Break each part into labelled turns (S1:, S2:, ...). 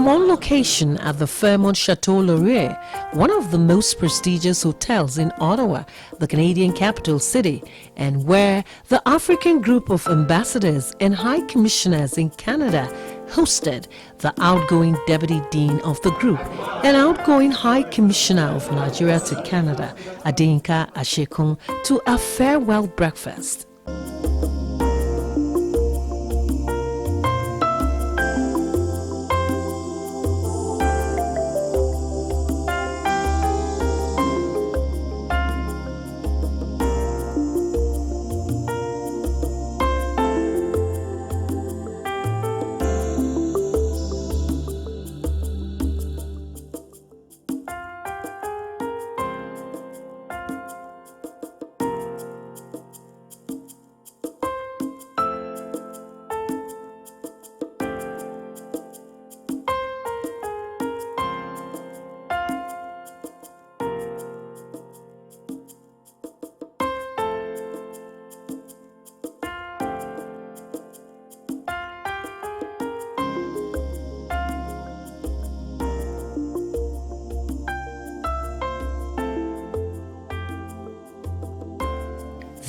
S1: on location at the Fairmont Chateau Laurie, one of the most prestigious hotels in Ottawa, the Canadian capital city, and where the African group of ambassadors and high commissioners in Canada hosted the outgoing deputy dean of the group and outgoing high commissioner of Nigeria to Canada, Adeyinka Asekun, to a farewell breakfast.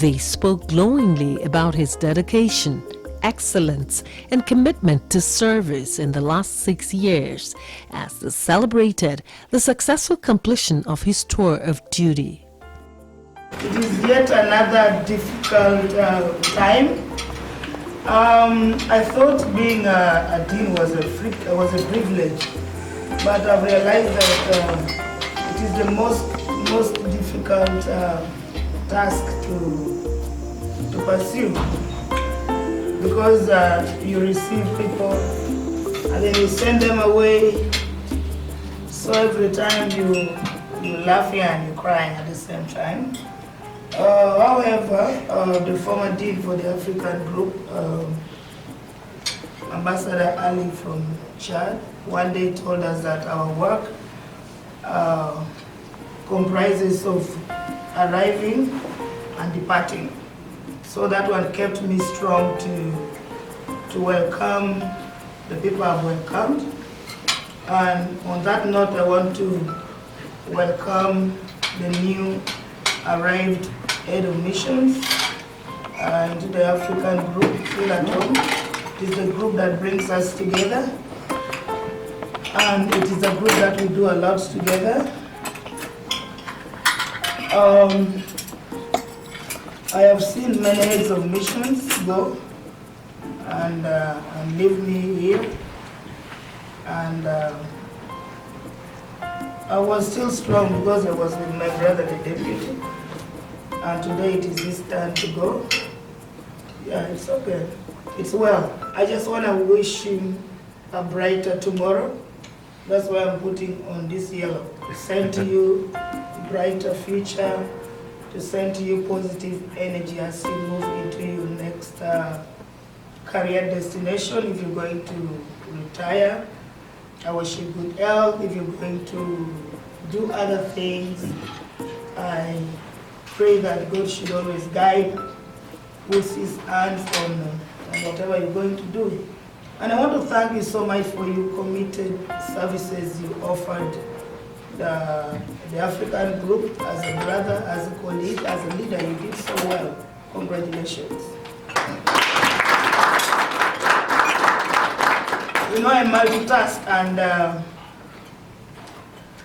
S1: They spoke glowingly about his dedication, excellence, and commitment to service in the last 6 years as they celebrated the successful completion of his tour of duty.
S2: It is yet another difficult time. I thought being a dean was a privilege, but I've realized that it is the most difficult task to pursue, because you receive people and then you send them away, so every time you're laughing and you're crying at the same time. However, the former dean for the African group, Ambassador Ali from Chad, one day told us that our work comprises of arriving and departing. So that one kept me strong to welcome the people I've welcomed. And on that note, I want to welcome the new arrived head of missions into the African group, Feel at Home. It is the group that brings us together, and it is a group that we do a lot together. I have seen many heads of missions go and leave me here, and I was still strong because I was with my brother, the deputy, and today it is his turn to go. Yeah, it's okay. It's well. I just want to wish him a brighter tomorrow. That's why I'm putting on this yellow. Send to you a brighter future, to send to you positive energy as you move into your next career destination. If you're going to retire, I wish you good health. If you're going to do other things, I pray that God should always guide with his hands on whatever you're going to do. And I want to thank you so much for your committed services you offered the African group, as a brother, as a colleague, as a leader. You did so well. Congratulations. You know, I multitask, and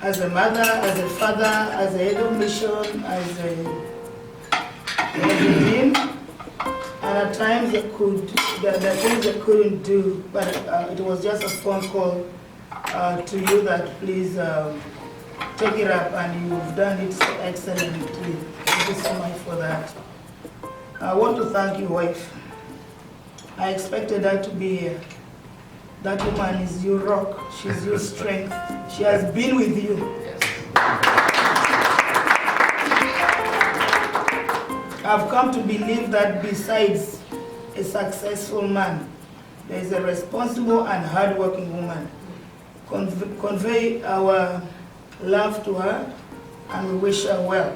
S2: as a mother, as a father, as a head of mission, as a dean, and at times there are things I couldn't do, but it was just a phone call to you that please take it up, and you've done it so excellently. Thank you so much for that. I want to thank your wife. I expected her to be here. That woman is your rock. She's your strength. She has been with you. I've come to believe that besides a successful man, there is a responsible and hardworking woman. Convey our love to her, and we wish her well.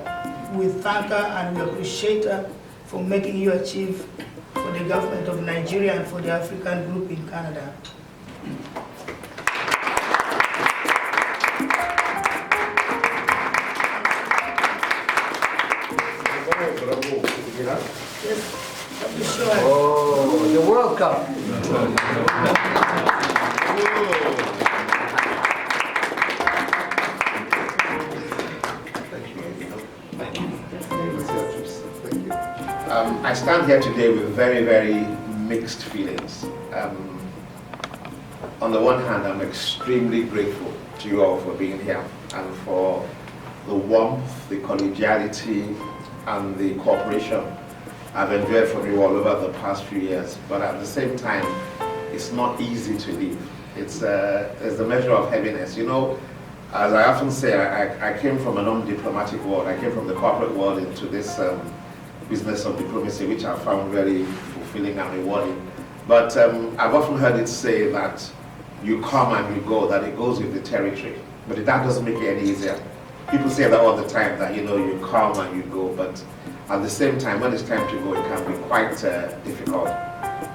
S2: We thank her and we appreciate her for making you achieve for the government of Nigeria and for the African group in Canada. Yes, I'll be sure.
S3: Oh, the World Cup.
S4: I stand here today with very, very mixed feelings. On the one hand, I'm extremely grateful to you all for being here and for the warmth, the collegiality, and the cooperation I've enjoyed from you all over the past few years. But at the same time, it's not easy to leave. It's a measure of heaviness. You know, as I often say, I came from a non-diplomatic world. I came from the corporate world into this business of diplomacy, which I found very fulfilling and rewarding. But I've often heard it say that you come and you go, that it goes with the territory. But that doesn't make it any easier. People say that all the time, that, you know, you come and you go, but at the same time, when it's time to go, it can be quite difficult.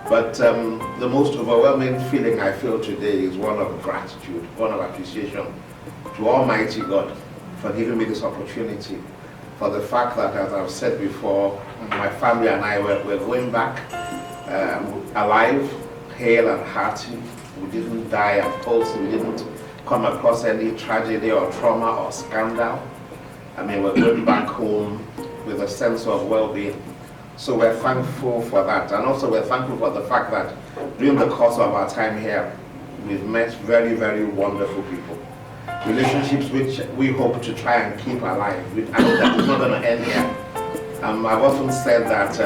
S4: But the most overwhelming feeling I feel today is one of gratitude, one of appreciation to Almighty God for giving me this opportunity, for the fact that, as I've said before, my family and I were going back alive, hale and hearty. We didn't die at pulse, we didn't come across any tragedy or trauma or scandal. I mean, we're going back home with a sense of well-being. So we're thankful for that. And also we're thankful for the fact that during the course of our time here, we've met very, very wonderful people. Relationships which we hope to try and keep alive. I know that it's not going to end here. I've often said that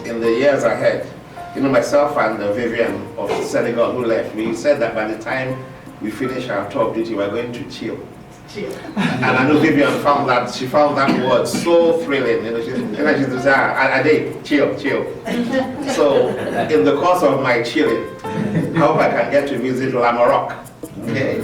S4: in the years ahead, you know, myself and Vivian of Senegal, who left, we said that by the time we finish our tour of duty, we're going to chill.
S2: Chill.
S4: And I know Vivian found that word so thrilling. You know, she said, Adey, chill. So in the course of my chilling, I hope I can get to visit La Maroc. Okay.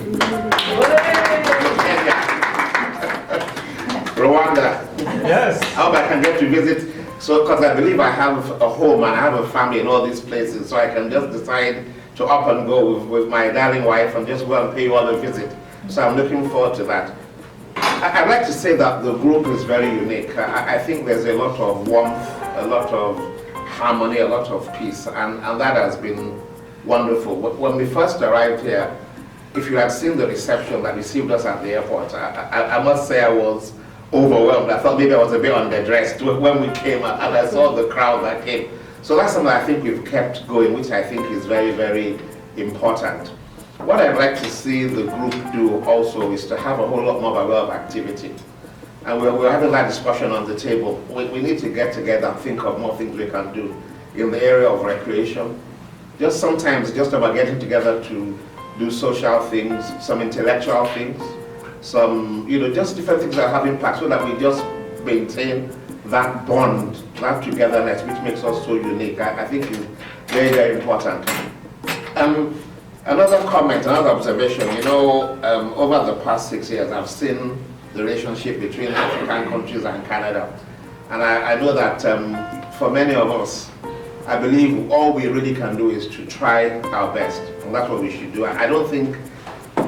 S4: Rwanda. Yes. I hope I can get to visit. So, because I believe I have a home and I have a family in all these places, so I can just decide to up and go with my darling wife and just go and pay you all a visit. So I'm looking forward to that. I'd like to say that the group is very unique. I think there's a lot of warmth, a lot of harmony, a lot of peace, and that has been wonderful. But when we first arrived here, if you had seen the reception that received us at the airport, I must say I was overwhelmed. I thought maybe I was a bit underdressed when we came and I saw the crowd that came. So that's something I think we've kept going, which I think is very, very important. What I'd like to see the group do also is to have a whole lot more of a lot of activity. And we're having that discussion on the table. We need to get together and think of more things we can do in the area of recreation. Just sometimes just about getting together to do social things, some intellectual things, some, you know, just different things that have impact so that we just maintain that bond, that togetherness which makes us so unique. I think is very, very important. Another comment, another observation, you know, over the past 6 years I've seen the relationship between African countries and Canada. And I know that for many of us, I believe all we really can do is to try our best. And that's what we should do. I don't think,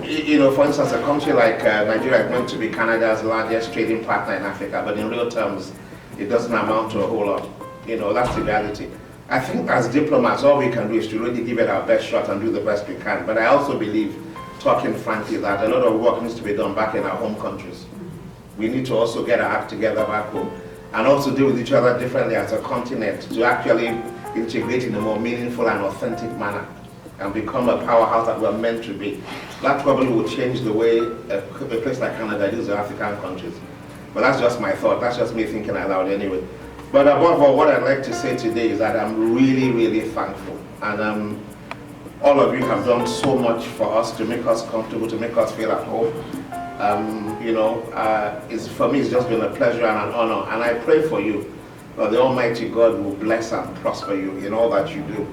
S4: you know, for instance, a country like Nigeria is meant to be Canada's largest trading partner in Africa, but in real terms, it doesn't amount to a whole lot. You know, that's the reality. I think as diplomats, all we can do is to really give it our best shot and do the best we can. But I also believe, talking frankly, that a lot of work needs to be done back in our home countries. We need to also get our act together back home and also deal with each other differently as a continent to actually integrate in a more meaningful and authentic manner and become a powerhouse that we're meant to be. That probably will change the way a place like Canada deals with African countries. But that's just my thought. That's just me thinking aloud anyway. But above all, what I'd like to say today is that I'm really, really thankful. And all of you have done so much for us to make us comfortable, to make us feel at home. You know, for me, it's just been a pleasure and an honor. And I pray for you that the Almighty God will bless and prosper you in all that you do.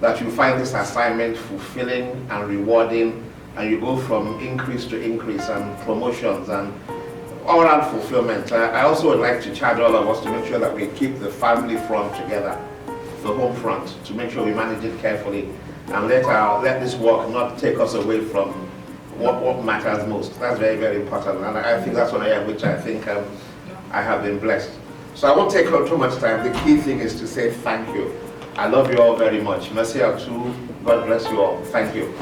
S4: That you find this assignment fulfilling and rewarding, and you go from increase to increase and promotions and all around fulfillment. I also would like to charge all of us to make sure that we keep the family front together, the home front, to make sure we manage it carefully and let this work not take us away from what matters most. That's very, very important, and I think that's one area which I think I have been blessed. So I won't take up too much time. The key thing is to say thank you. I love you all very much. Merci à tous. God bless you all. Thank you.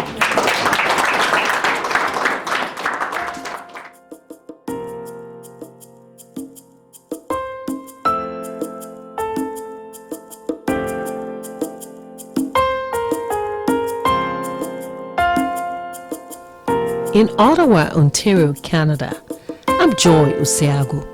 S1: In Ottawa, Ontario, Canada, I'm Joy Osiagwu.